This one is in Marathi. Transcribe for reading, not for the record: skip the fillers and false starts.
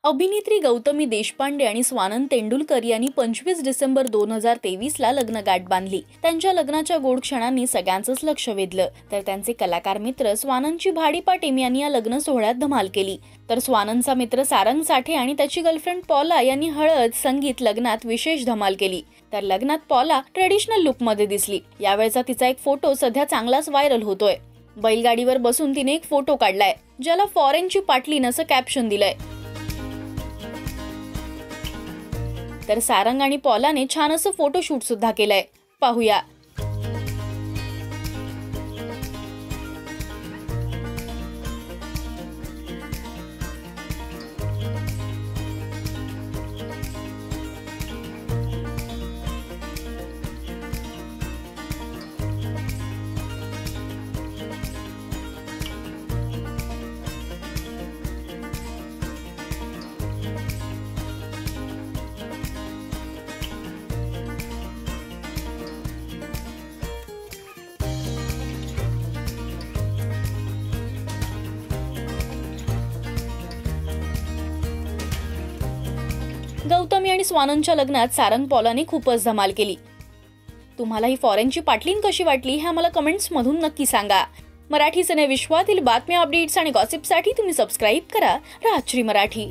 अभिनेत्री गौतमी देशपांडे आणि स्वानंद तेंडुलकर यांनी 25 डिसेंबर 2023 ला लग्न गाठ बांधली। त्यांच्या लग्नाच्या गोड क्षणांनी सगळ्यांचंच लक्ष वेधलं। तर त्यांचे कलाकार मित्र स्वानंदची भाडी पाटील यांनी या लग्न सोहळ्यात धमाल केली। तर स्वानंदचा मित्र सारंग साठे आणि त्याची गर्लफ्रेंड पॉला यांनी हळद संगीत लग्नात विशेष धमाल केली। तर लग्नात पॉला ट्रेडिशनल लुक मध्ये दिसली। यावेळचा तिचा एक फोटो सध्या चांगलाच व्हायरल होतोय। बैलगाडीवर बसून तिने एक फोटो काढलाय, ज्याला फॉरेनची पाटलीन असं कॅप्शन दिलंय। तर सारंग आणि पॉलाने छान असं फोटोशूट सुद्धा केलंय, पाहूया। गौतमी आणि स्वानंदच्या लग्नात सारंग पॉलाने खूपच धमाल केली। तुम्हाला ही फॉरेनची पाटलीन कशी वाटली हे आम्हाला कमेंट्स मधून नक्की सांगा। मराठी सिने विश्वातील बातम्या, अपडेट्स आणि गॉसिपसाठी तुम्ही सबस्क्राइब करा राजश्री मराठी।